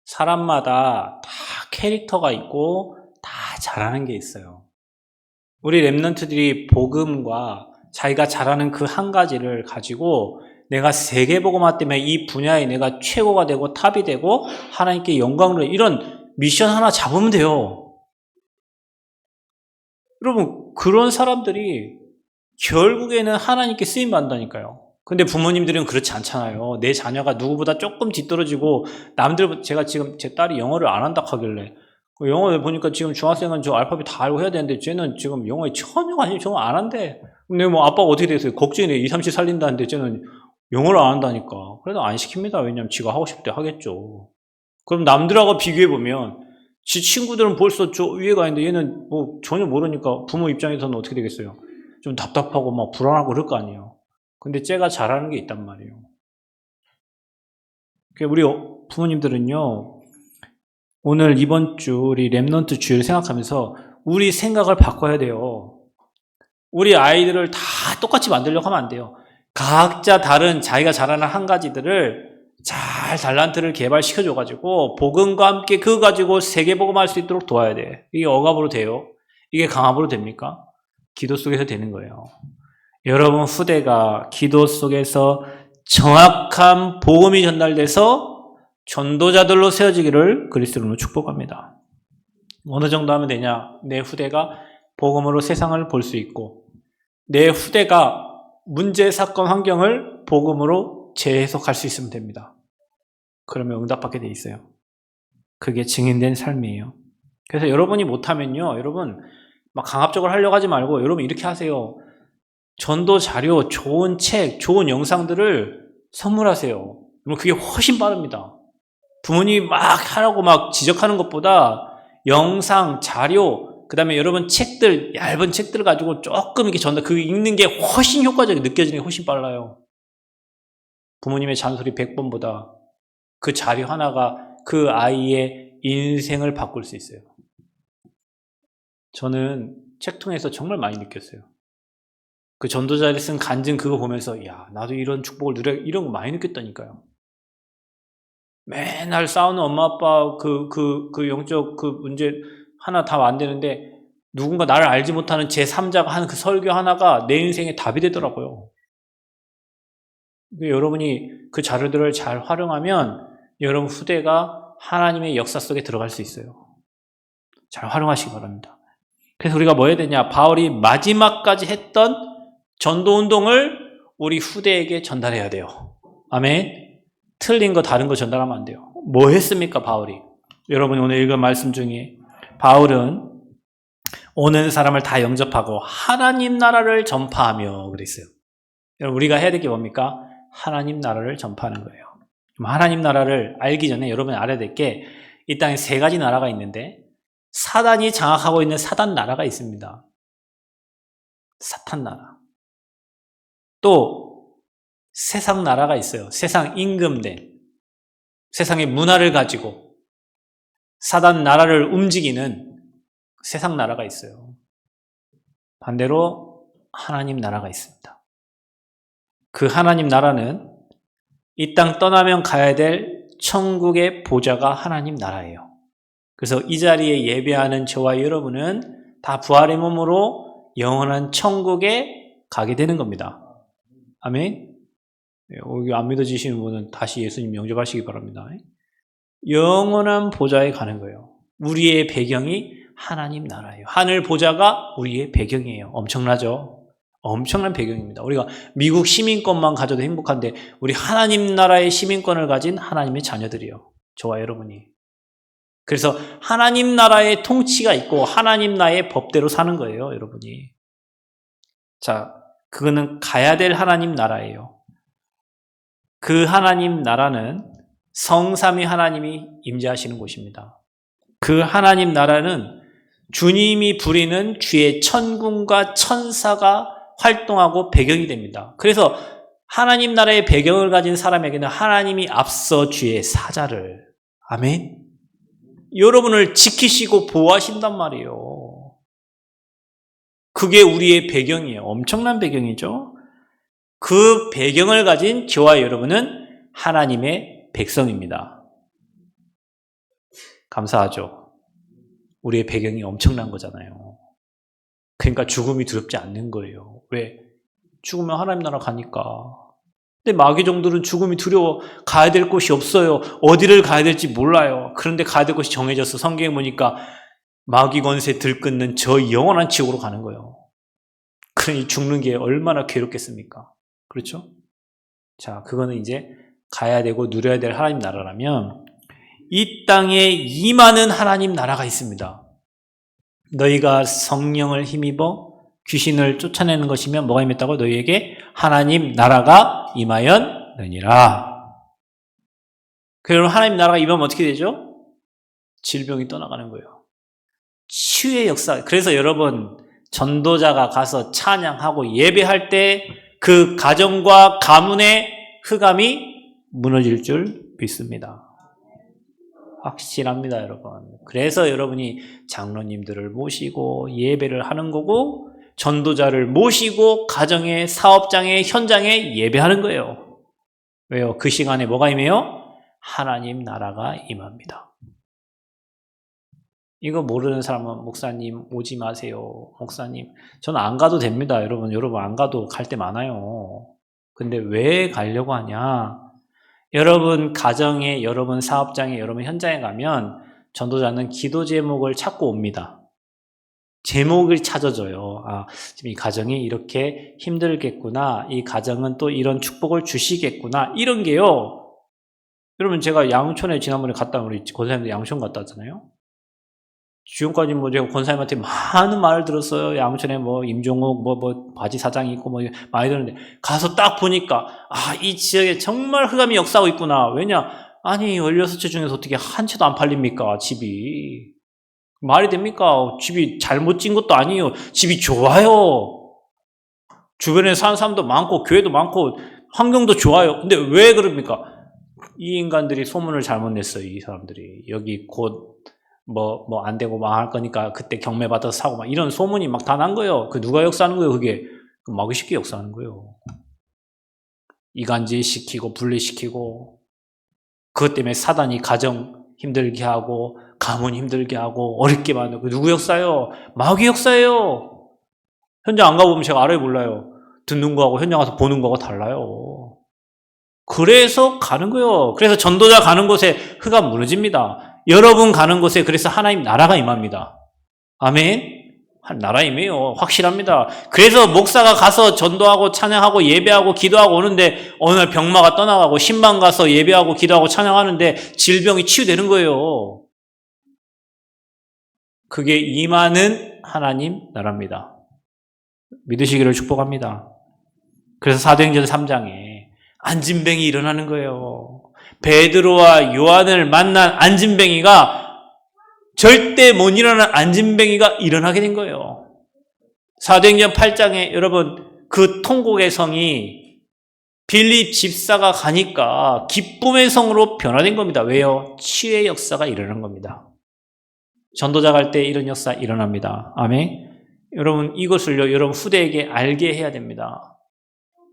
사람마다 다 캐릭터가 있고 다 잘하는 게 있어요. 우리 렘넌트들이 복음과 자기가 잘하는 그 한 가지를 가지고 내가 세계복음화 때문에 이 분야에 내가 최고가 되고 탑이 되고 하나님께 영광을 이런 미션 하나 잡으면 돼요. 여러분 그런 사람들이 결국에는 하나님께 쓰임 받는다니까요. 근데 부모님들은 그렇지 않잖아요. 내 자녀가 누구보다 조금 뒤떨어지고 남들 제가 지금 제 딸이 영어를 안 한다 하길래 영어를 보니까 지금 중학생은 저 알파벳 다 알고 해야 되는데 쟤는 지금 영어에 전혀 관심이 정말 안 한대. 근데 뭐 아빠가 어떻게 됐어요? 걱정이네. 2, 30 살린다는데 쟤는 영어를 안 한다니까. 그래도 안 시킵니다. 왜냐면 지가 하고 싶을 때 하겠죠. 그럼 남들하고 비교해보면 지 친구들은 벌써 저 위에가 있는데 얘는 뭐 전혀 모르니까 부모 입장에서는 어떻게 되겠어요? 좀 답답하고 막 불안하고 그럴 거 아니에요. 근데 쟤가 잘하는 게 있단 말이에요. 우리 부모님들은요, 오늘 이번 주 우리 렘넌트 주일을 생각하면서 우리 생각을 바꿔야 돼요. 우리 아이들을 다 똑같이 만들려고 하면 안 돼요. 각자 다른 자기가 잘하는 한 가지들을 잘 달란트를 개발시켜줘가지고 복음과 함께 그거 가지고 세계복음할 수 있도록 도와야 돼. 이게 억압으로 돼요? 이게 강압으로 됩니까? 기도 속에서 되는 거예요. 여러분 후대가 기도 속에서 정확한 복음이 전달돼서 전도자들로 세워지기를 그리스도로 축복합니다. 어느 정도 하면 되냐? 내 후대가 복음으로 세상을 볼 수 있고 내 후대가 문제, 사건, 환경을 복음으로 재해석할 수 있으면 됩니다. 그러면 응답받게 돼 있어요. 그게 증인된 삶이에요. 그래서 여러분이 못하면요, 여러분 막 강압적으로 하려고 하지 말고 여러분 이렇게 하세요. 전도 자료, 좋은 책, 좋은 영상들을 선물하세요. 그게 훨씬 빠릅니다. 부모님이 막 하라고 막 지적하는 것보다 영상, 자료, 그 다음에 여러분 책들, 얇은 책들을 가지고 조금 이렇게 그 읽는 게 훨씬 효과적이고 느껴지는 게 훨씬 빨라요. 부모님의 잔소리 100번보다 그 자료 하나가 그 아이의 인생을 바꿀 수 있어요. 저는 책 통해서 정말 많이 느꼈어요. 그 전도자들이 쓴 간증 그거 보면서 야 나도 이런 축복을 누려 이런 거 많이 느꼈다니까요. 맨날 싸우는 엄마 아빠 그 영적 그 문제 하나 다 안 되는데 누군가 나를 알지 못하는 제3자가 하는 그 설교 하나가 내 인생의 답이 되더라고요. 여러분이 그 자료들을 잘 활용하면 여러분 후대가 하나님의 역사 속에 들어갈 수 있어요. 잘 활용하시기 바랍니다. 그래서 우리가 뭐 해야 되냐? 바울이 마지막까지 했던 전도운동을 우리 후대에게 전달해야 돼요. 아멘. 틀린 거 다른 거 전달하면 안 돼요. 뭐 했습니까 바울이? 여러분이 오늘 읽은 말씀 중에 바울은 오는 사람을 다 영접하고 하나님 나라를 전파하며 그랬어요. 여러분 우리가 해야 될 게 뭡니까? 하나님 나라를 전파하는 거예요. 하나님 나라를 알기 전에 여러분이 알아야 될 게 이 땅에 3가지 나라가 있는데 사단이 장악하고 있는 사단 나라가 있습니다. 사탄 나라. 또 세상 나라가 있어요. 세상 임금된 세상의 문화를 가지고 사단 나라를 움직이는 세상 나라가 있어요. 반대로 하나님 나라가 있습니다. 그 하나님 나라는 이 땅 떠나면 가야 될 천국의 보좌가 하나님 나라예요. 그래서 이 자리에 예배하는 저와 여러분은 다 부활의 몸으로 영원한 천국에 가게 되는 겁니다. 아멘. 여기 안 믿어지시는 분은 다시 예수님 영접하시기 바랍니다. 영원한 보좌에 가는 거예요. 우리의 배경이 하나님 나라예요. 하늘 보좌가 우리의 배경이에요. 엄청나죠? 엄청난 배경입니다. 우리가 미국 시민권만 가져도 행복한데 우리 하나님 나라의 시민권을 가진 하나님의 자녀들이요. 저와 여러분이. 그래서 하나님 나라의 통치가 있고 하나님 나라의 법대로 사는 거예요. 여러분이. 자, 그거는 가야 될 하나님 나라예요. 그 하나님 나라는 성삼위 하나님이 임재하시는 곳입니다. 그 하나님 나라는 주님이 부리는 주의 천군과 천사가 활동하고 배경이 됩니다. 그래서 하나님 나라의 배경을 가진 사람에게는 하나님이 앞서 주의 사자를 아멘. 여러분을 지키시고 보호하신단 말이에요. 그게 우리의 배경이에요. 엄청난 배경이죠. 그 배경을 가진 저와 여러분은 하나님의 백성입니다. 감사하죠. 우리의 배경이 엄청난 거잖아요. 그러니까 죽음이 두렵지 않는 거예요. 왜? 죽으면 하나님 나라 가니까. 근데 마귀종들은 죽음이 두려워. 가야 될 곳이 없어요. 어디를 가야 될지 몰라요. 그런데 가야 될 곳이 정해져서 성경에 보니까 마귀 권세 들끓는 저 영원한 지옥으로 가는 거예요. 그러니 죽는 게 얼마나 괴롭겠습니까? 그렇죠? 자, 그거는 이제 가야 되고 누려야 될 하나님 나라라면 이 땅에 임하는 하나님 나라가 있습니다. 너희가 성령을 힘입어 귀신을 쫓아내는 것이면 뭐가 임했다고? 너희에게 하나님 나라가 임하였느니라. 그럼 하나님 나라가 임하면 어떻게 되죠? 질병이 떠나가는 거예요. 치유의 역사. 그래서 여러분 전도자가 가서 찬양하고 예배할 때 그 가정과 가문의 흑암이 무너질 줄 믿습니다. 확실합니다, 여러분. 그래서 여러분이 장로님들을 모시고 예배를 하는 거고 전도자를 모시고 가정의 사업장의 현장에 예배하는 거예요. 왜요? 그 시간에 뭐가 임해요? 하나님 나라가 임합니다. 이거 모르는 사람은 목사님 오지 마세요. 목사님 저는 안 가도 됩니다. 여러분 안 가도 갈 데 많아요. 근데 왜 가려고 하냐? 여러분 가정에, 여러분 사업장에, 여러분 현장에 가면 전도자는 기도 제목을 찾고 옵니다. 제목을 찾아줘요. 아, 지금 이 가정이 이렇게 힘들겠구나. 이 가정은 또 이런 축복을 주시겠구나. 이런 게요. 여러분 제가 양촌에 지난번에 우리 권사님들 양촌 갔다 왔잖아요. 지금까지 제가 권사님한테 많은 말을 들었어요. 양촌에 임종옥 바지 사장이 있고 많이 들었는데 가서 딱 보니까 이 지역에 정말 흑암이 역사하고 있구나. 왜냐? 아니 16채 중에서 어떻게 한 채도 안 팔립니까? 집이. 말이 됩니까? 집이 잘못 진 것도 아니에요. 집이 좋아요. 주변에 사는 사람도 많고 교회도 많고 환경도 좋아요. 근데 왜 그럽니까? 이 인간들이 소문을 잘못 냈어요. 이 사람들이. 여기 곧 안 되고 망할 거니까 그때 경매 받아서 사고 이런 소문이 다 난 거예요. 그 누가 역사하는 거예요, 그게? 마귀 쉽게 역사하는 거예요. 이간질 시키고 분리시키고 그것 때문에 사단이 가정 힘들게 하고 가문 힘들게 하고 어렵게 만들고 누구 역사예요? 마귀 역사예요. 현장 안 가보면 제가 알아요, 몰라요? 듣는 거하고 현장 가서 보는 거하고 달라요. 그래서 가는 거예요. 그래서 전도자 가는 곳에 흑암 무너집니다. 여러분 가는 곳에 그래서 하나님 나라가 임합니다. 아멘. 나라 임해요. 확실합니다. 그래서 목사가 가서 전도하고 찬양하고 예배하고 기도하고 오는데 어느 날 병마가 떠나가고 신방 가서 예배하고 기도하고 찬양하는데 질병이 치유되는 거예요. 그게 임하는 하나님 나라입니다. 믿으시기를 축복합니다. 그래서 사도행전 3장에 안진뱅이 일어나는 거예요. 베드로와 요한을 만난 안진뱅이가 절대 못 일어나는 안진뱅이가 일어나게 된 거예요. 사도행전 8장에 여러분 그 통곡의 성이 빌립 집사가 가니까 기쁨의 성으로 변화된 겁니다. 왜요? 치유의 역사가 일어난 겁니다. 전도자 갈 때 이런 역사 일어납니다. 아멘. 여러분 이것을요 여러분 후대에게 알게 해야 됩니다.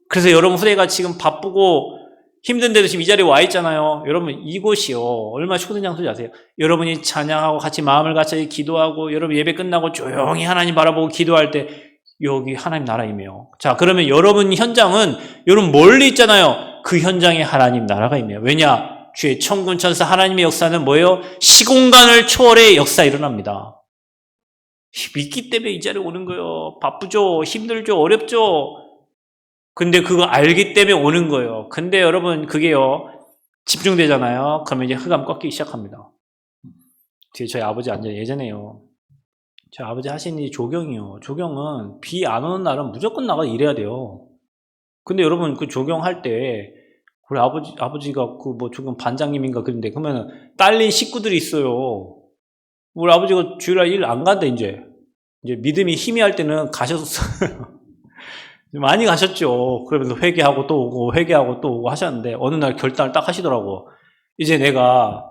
그래서 여러분 후대가 지금 바쁘고 힘든데도 지금 이 자리에 와 있잖아요. 여러분 이곳이요 얼마나 축복된 장소인지 아세요? 여러분이 찬양하고 같이 마음을 같이 기도하고 여러분 예배 끝나고 조용히 하나님 바라보고 기도할 때 여기 하나님 나라임이에요. 자 그러면 여러분 현장은 여러분 멀리 있잖아요. 그 현장에 하나님 나라가 임해요. 왜냐? 주의 천군 천사 하나님의 역사는 뭐예요? 시공간을 초월해 역사 일어납니다. 믿기 때문에 이 자리에 오는 거예요. 바쁘죠? 힘들죠? 어렵죠? 근데 그거 알기 때문에 오는 거예요. 근데 여러분 그게요 집중되잖아요. 그러면 이제 흑암 꺾이기 시작합니다. 뒤에 저희 아버지 앉아 예전에요. 저희 아버지 하시는 일이 조경이요. 조경은 비 안 오는 날은 무조건 나가 일해야 돼요. 근데 여러분 그 조경할 때 우리 아버지가 조경 반장님인가 그런데 그러면 딸린 식구들이 있어요. 우리 아버지가 주일날 일 안 간다 이제 믿음이 희미할 때는 가셨어요. 많이 가셨죠. 그러면서 회개하고 또 오고 회개하고 또 오고 하셨는데 어느 날 결단을 딱 하시더라고. 이제 내가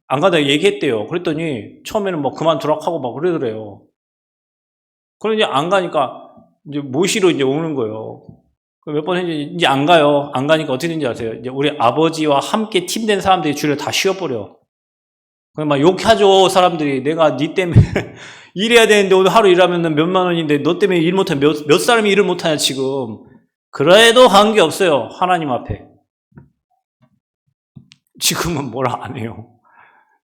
안 간다 얘기했대요. 그랬더니 처음에는 그만두라고 하고 그러더래요. 그럼 이제 안 가니까 이제 모시러 이제 오는 거예요. 몇 번 이제 안 가요. 안 가니까 어떻게 되는지 아세요? 이제 우리 아버지와 함께 팀된 사람들이 주일을 다 쉬어버려. 그냥 욕하죠, 사람들이. 내가 니 때문에 일해야 되는데 오늘 하루 일하면 몇만 원인데 너 때문에 일 못하면 몇 사람이 일을 못하냐 지금. 그래도 관계없어요. 하나님 앞에. 지금은 뭘 안 해요.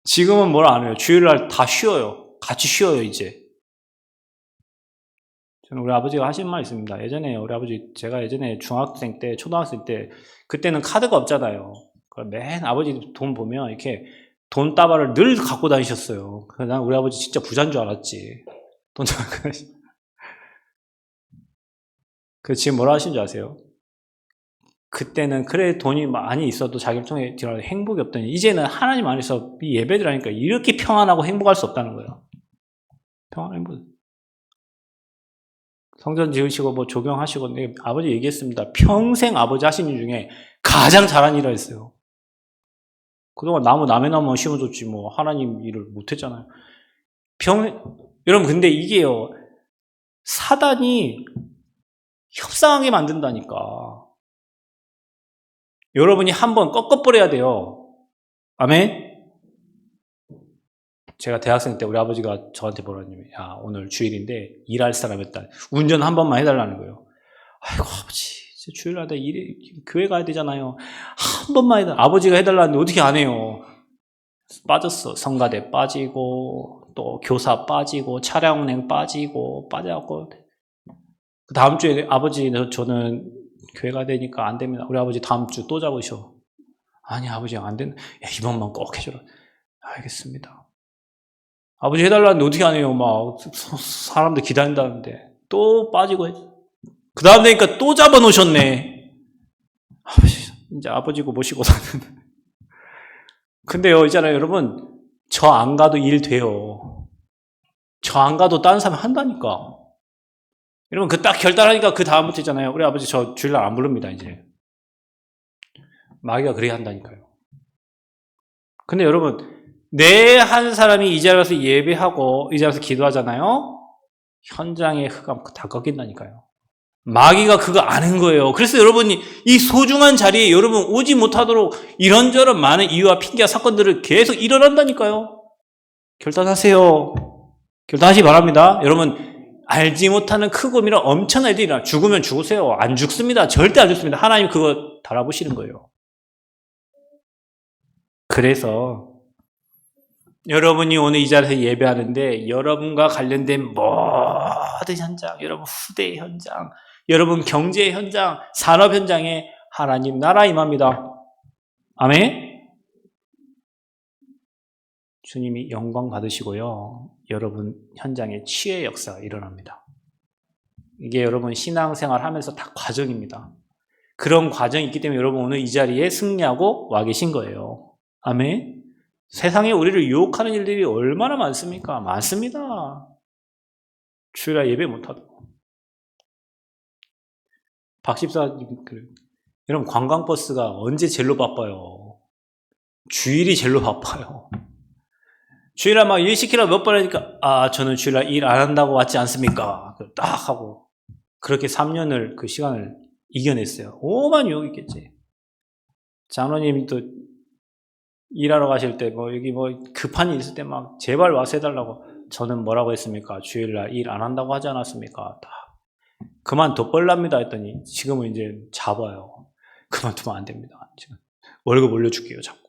지금은 뭘 안 해요. 주일날 다 쉬어요. 같이 쉬어요 이제. 저는 우리 아버지가 하신 말 있습니다. 예전에 우리 아버지, 제가 예전에 중학생 때, 초등학생 때, 그때는 카드가 없잖아요. 맨 아버지 돈 보면 이렇게 돈 따발을 늘 갖고 다니셨어요. 그래서 난 우리 아버지 진짜 부자인 줄 알았지. 돈 따발. 그 지금 뭐라 하신 줄 아세요? 그때는 그래 돈이 많이 있어도 자기를 통해 행복이 없더니 이제는 하나님 안에서 이 예배를 하니까 이렇게 평안하고 행복할 수 없다는 거예요. 평안 행복. 성전 지으시고 뭐 조경하시고 아버지 얘기했습니다. 평생 아버지 하신 일 중에 가장 잘한 일을 했어요. 그동안 남의 나무만 심어줬지 뭐 하나님 일을 못했잖아요. 여러분 근데 이게요. 사단이 협상하게 만든다니까. 여러분이 한번 꺾어버려야 돼요. 아멘? 제가 대학생 때 우리 아버지가 저한테 뭐라냐면, 야, 오늘 주일인데 일할 사람이었다. 운전 한 번만 해달라는 거예요. 아이고, 아버지, 주일날 교회 가야 되잖아요. 한 번만 해달라. 아버지가 해달라는데 어떻게 안 해요? 빠졌어. 성가대 빠지고, 또 교사 빠지고, 차량운행 빠지고, 빠져갖고. 그 다음 주에 아버지, 저는 교회 가야 되니까 안 됩니다. 우리 아버지 다음 주 또 잡으셔. 아니, 아버지 안 된다. 야, 이번만 꼭 해줘라. 알겠습니다. 아버지 해달라는데 어떻게 안 해요? 막 사람들 기다린다는데 또 빠지고 그 다음 되니까 또 잡아놓으셨네. 아버지 이제 아버지고 모시고 사는. 근데요 있잖아요 여러분, 저 안 가도 일 돼요. 저 안 가도 다른 사람 한다니까. 여러분 그 딱 결단하니까 그 다음부터 있잖아요. 우리 아버지 저 주일날 안 부릅니다 이제. 마귀가 그렇게 한다니까요. 근데 여러분 내 한 사람이 이 자리에 와서 예배하고 이 자리에서 기도하잖아요. 현장의 흑암 다 꺾인다니까요. 마귀가 그거 아는 거예요. 그래서 여러분이 이 소중한 자리에 여러분 오지 못하도록 이런저런 많은 이유와 핑계와 사건들을 계속 일어난다니까요. 결단하세요. 결단하시기 바랍니다. 여러분 알지 못하는 크고 미란 엄청난 일들이 일어나. 죽으면 죽으세요. 안 죽습니다. 절대 안 죽습니다. 하나님 그거 달아보시는 거예요. 그래서 여러분이 오늘 이 자리에서 예배하는데 여러분과 관련된 모든 현장, 여러분 후대 현장, 여러분 경제 현장, 산업 현장에 하나님 나라 임합니다. 아멘? 주님이 영광 받으시고요. 여러분 현장에 치유의 역사가 일어납니다. 이게 여러분 신앙생활 하면서 다 과정입니다. 그런 과정이 있기 때문에 여러분 오늘 이 자리에 승리하고 와 계신 거예요. 아멘? 세상에 우리를 유혹하는 일들이 얼마나 많습니까? 많습니다. 주일날 예배 못하고. 박집사, 여러분 관광버스가 언제 제일로 바빠요? 주일이 제일로 바빠요. 주일날 막 일 시키라고 몇 번 하니까 아 저는 주일날 일 안 한다고 왔지 않습니까? 딱 하고 그렇게 3년을 그 시간을 이겨냈어요. 오만 유혹이 있겠지. 장로님이 또 일하러 가실 때 여기 급한 일 있을 때 막 제발 와서 해달라고. 저는 뭐라고 했습니까? 주일날 일 안 한다고 하지 않았습니까? 다 그만둬버립니다 했더니 지금은 이제 잡아요. 그만두면 안 됩니다. 지금 월급 올려줄게요 자꾸.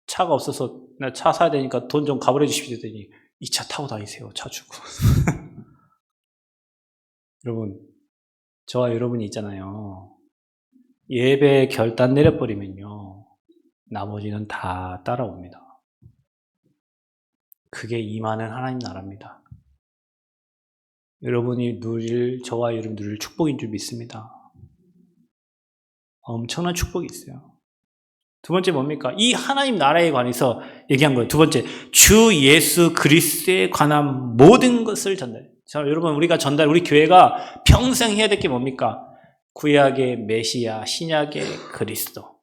차가 없어서 나 차 사야 되니까 돈 좀 가버려 주십시오 했더니 이 차 타고 다니세요. 차 주고. 여러분 저와 여러분이 있잖아요. 예배 결단 내려버리면요 나머지는 다 따라옵니다. 그게 임하는 하나님 나라입니다. 여러분이 저와 여러분 누릴 축복인 줄 믿습니다. 엄청난 축복이 있어요. 두 번째 뭡니까? 이 하나님 나라에 관해서 얘기한 거예요. 두 번째, 주 예수 그리스도에 관한 모든 것을 전달해요. 여러분 우리 교회가 평생 해야 될 게 뭡니까? 구약의 메시아, 신약의 그리스도.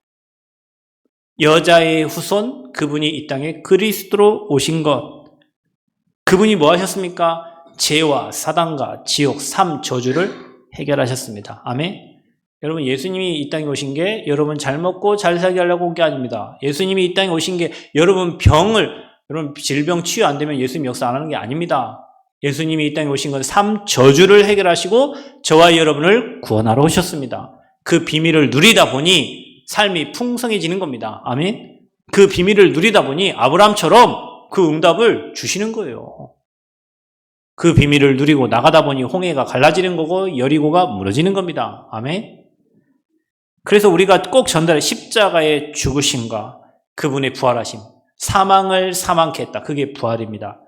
여자의 후손, 그분이 이 땅에 그리스도로 오신 것. 그분이 뭐 하셨습니까? 죄와 사단과 지옥 3저주를 해결하셨습니다. 아멘? 여러분 예수님이 이 땅에 오신 게 여러분 잘 먹고 잘 살게 하려고 온 게 아닙니다. 예수님이 이 땅에 오신 게 여러분 병을 여러분 질병 치유 안 되면 예수님 역사 안 하는 게 아닙니다. 예수님이 이 땅에 오신 건 삶 저주를 해결하시고 저와 여러분을 구원하러 오셨습니다. 그 비밀을 누리다 보니 삶이 풍성해지는 겁니다. 아멘. 그 비밀을 누리다 보니 아브라함처럼 그 응답을 주시는 거예요. 그 비밀을 누리고 나가다 보니 홍해가 갈라지는 거고 여리고가 무너지는 겁니다. 아멘. 그래서 우리가 꼭 전달해 십자가의 죽으심과 그분의 부활하심, 사망을 사망케 했다. 그게 부활입니다.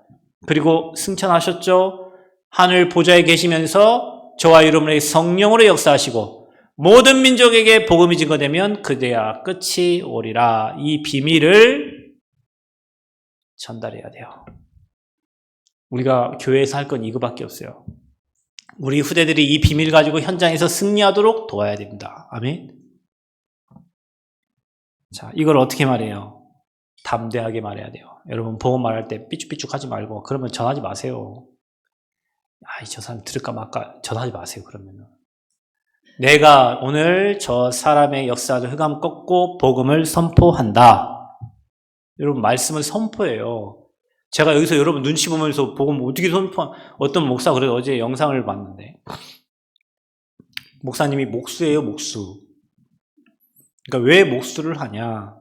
그리고 승천하셨죠. 하늘 보좌에 계시면서 저와 여러분에게 성령으로 역사하시고 모든 민족에게 복음이 증거되면 그대야 끝이 오리라. 이 비밀을 전달해야 돼요. 우리가 교회에서 할 건 이거밖에 없어요. 우리 후대들이 이 비밀 가지고 현장에서 승리하도록 도와야 됩니다. 아멘. 자, 이걸 어떻게 말해요? 담대하게 말해야 돼요. 여러분 복음 말할 때 삐죽삐죽하지 말고 그러면 전하지 마세요. 저 사람 들을까 말까 전하지 마세요. 그러면 내가 오늘 저 사람의 역사를 흑암 꺾고 복음을 선포한다. 여러분 말씀은 선포예요. 제가 여기서 여러분 눈치 보면서 복음 어떻게 어떤 목사 그래도 어제 영상을 봤는데 목사님이 목수예요. 목수. 그러니까 왜 목수를 하냐?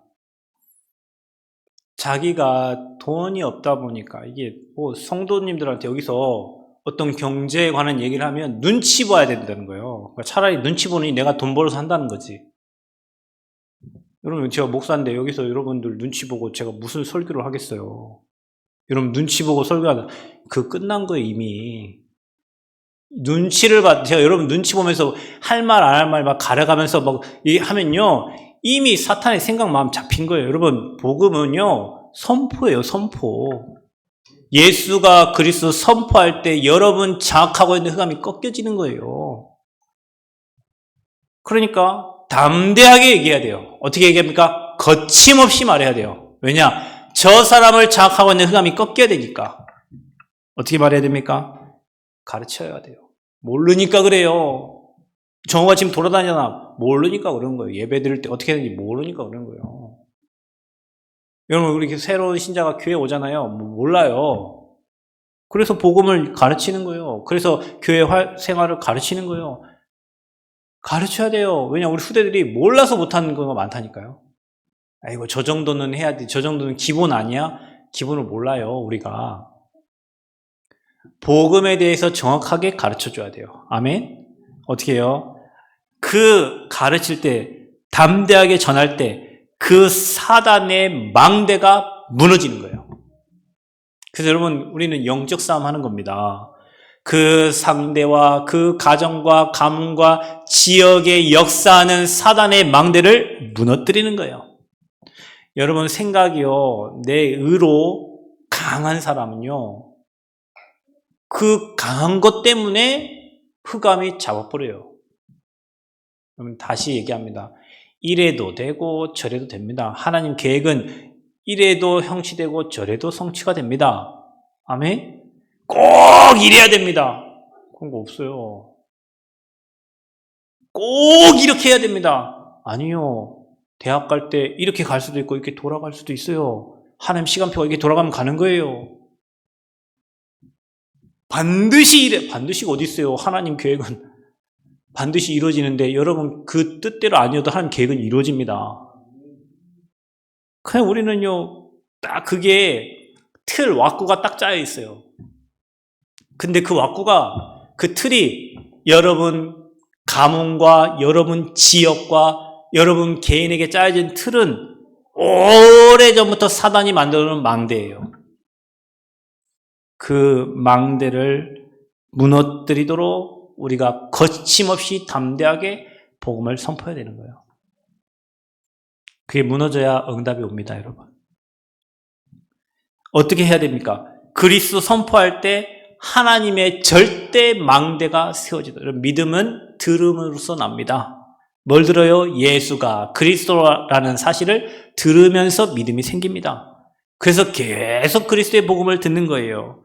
자기가 돈이 없다 보니까 이게 뭐 성도님들한테 여기서 어떤 경제에 관한 얘기를 하면 눈치 봐야 된다는 거예요. 그러니까 차라리 눈치 보니 내가 돈 벌어서 한다는 거지. 여러분 제가 목사인데 여기서 여러분들 눈치 보고 제가 무슨 설교를 하겠어요. 여러분 눈치 보고 설교하다 그 끝난 거예요 이미. 눈치를 제가 여러분 눈치 보면서 할 말 안 할 말 막 가려가면서 막 하면요 이미 사탄의 생각 마음 잡힌 거예요. 여러분 복음은요 선포예요. 선포. 예수가 그리스도 선포할 때 여러분 장악하고 있는 흑암이 꺾여지는 거예요. 그러니까 담대하게 얘기해야 돼요. 어떻게 얘기합니까? 거침없이 말해야 돼요. 왜냐? 저 사람을 장악하고 있는 흑암이 꺾여야 되니까. 어떻게 말해야 됩니까? 가르쳐야 돼요. 모르니까 그래요. 정호가 지금 돌아다니잖아. 모르니까 그런 거예요. 예배 드릴 때 어떻게 하는지 모르니까 그런 거예요. 여러분 우리 새로운 신자가 교회 오잖아요. 몰라요. 그래서 복음을 가르치는 거예요. 그래서 교회 생활을 가르치는 거예요. 가르쳐야 돼요. 왜냐 우리 후대들이 몰라서 못하는 거가 많다니까요. 아이고 저 정도는 해야 돼. 저 정도는 기본 아니야? 기본을 몰라요. 우리가. 복음에 대해서 정확하게 가르쳐줘야 돼요. 아멘? 어떻게 해요? 그 가르칠 때 담대하게 전할 때 그 사단의 망대가 무너지는 거예요. 그래서 여러분 우리는 영적 싸움 하는 겁니다. 그 상대와 그 가정과 가문과 지역에 역사하는 사단의 망대를 무너뜨리는 거예요. 여러분 생각이요. 내 의로 강한 사람은요. 그 강한 것 때문에 흑암이 잡아버려요. 그러면 다시 얘기합니다. 이래도 되고 저래도 됩니다. 하나님 계획은 이래도 형치되고 저래도 성취가 됩니다. 아멘? 꼭 이래야 됩니다. 그런 거 없어요. 꼭 이렇게 해야 됩니다. 아니요. 대학 갈 때 이렇게 갈 수도 있고 이렇게 돌아갈 수도 있어요. 하나님 시간표가 이렇게 돌아가면 가는 거예요. 반드시 이래. 반드시가 어디 있어요. 하나님 계획은 반드시 이루어지는데 여러분 그 뜻대로 아니어도 하나님 계획은 이루어집니다. 그냥 우리는요 딱 그게 틀 왁구가 딱 짜여 있어요. 근데 그 왁구가 그 틀이 여러분 가문과 여러분 지역과 여러분 개인에게 짜여진 틀은 오래전부터 사단이 만들어놓은 망대예요. 그 망대를 무너뜨리도록 우리가 거침없이 담대하게 복음을 선포해야 되는 거예요. 그게 무너져야 응답이 옵니다, 여러분. 어떻게 해야 됩니까? 그리스도 선포할 때 하나님의 절대 망대가 세워지다. 믿음은 들음으로써 납니다. 뭘 들어요? 예수가 그리스도라는 사실을 들으면서 믿음이 생깁니다. 그래서 계속 그리스도의 복음을 듣는 거예요.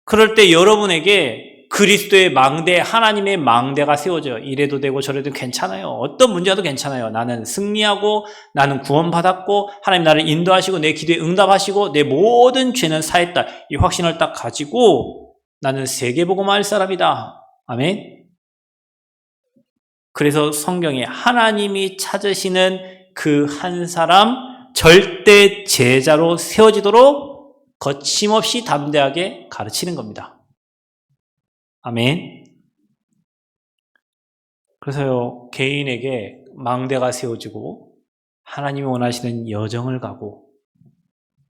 그럴 때 여러분에게 그리스도의 망대, 하나님의 망대가 세워져요. 이래도 되고 저래도 괜찮아요. 어떤 문제도 괜찮아요. 나는 승리하고 나는 구원받았고 하나님 나를 인도하시고 내 기도에 응답하시고 내 모든 죄는 사했다. 이 확신을 딱 가지고 나는 세계복음을 할 사람이다. 아멘. 그래서 성경에 하나님이 찾으시는 그 한 사람 절대 제자로 세워지도록 거침없이 담대하게 가르치는 겁니다. 아멘. 그래서요, 개인에게 망대가 세워지고 하나님이 원하시는 여정을 가고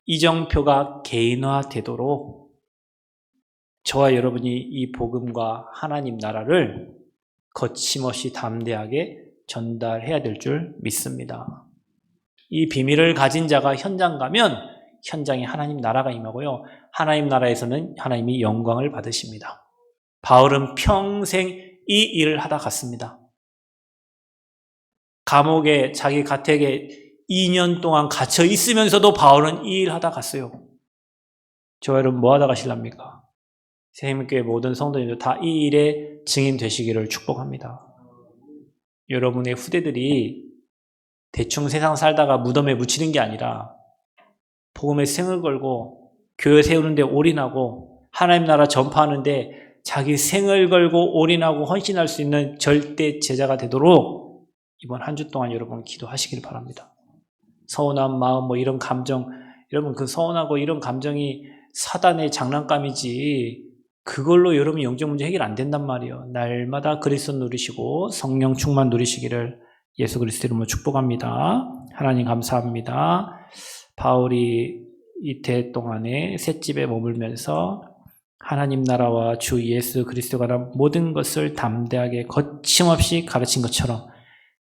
이정표가 개인화되도록 저와 여러분이 이 복음과 하나님 나라를 거침없이 담대하게 전달해야 될 줄 믿습니다. 이 비밀을 가진 자가 현장 가면 현장에 하나님 나라가 임하고요. 하나님 나라에서는 하나님이 영광을 받으십니다. 바울은 평생 이 일을 하다 갔습니다. 감옥에 자기 가택에 2년 동안 갇혀 있으면서도 바울은 이 일을 하다 갔어요. 저와 여러분 뭐 하다 가실랍니까? 새해민교회 모든 성도님들 다 이 일에 증인 되시기를 축복합니다. 여러분의 후대들이 대충 세상 살다가 무덤에 묻히는 게 아니라 복음의 생을 걸고 교회 세우는 데 올인하고 하나님 나라 전파하는데 자기 생을 걸고 올인하고 헌신할 수 있는 절대 제자가 되도록 이번 한 주 동안 여러분 기도하시길 바랍니다. 서운한 마음 뭐 이런 감정, 여러분 그 서운하고 이런 감정이 사단의 장난감이지 그걸로 여러분 영적 문제 해결 안 된단 말이에요. 날마다 그리스도 누리시고 성령 충만 누리시기를 예수 그리스도 이름으로 축복합니다. 하나님 감사합니다. 바울이 이태 동안에 셋집에 머물면서 하나님 나라와 주 예수 그리스도가 관한 모든 것을 담대하게 거침없이 가르친 것처럼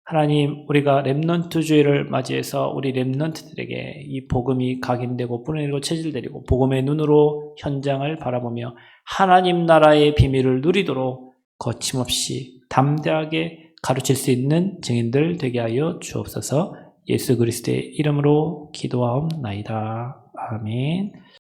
하나님 우리가 렘넌트주의를 맞이해서 우리 렘넌트들에게 이 복음이 각인되고 뿌려내고 체질되리고 복음의 눈으로 현장을 바라보며 하나님 나라의 비밀을 누리도록 거침없이 담대하게 가르칠 수 있는 증인들 되게 하여 주옵소서. 예수 그리스도의 이름으로 기도하옵나이다. 아멘.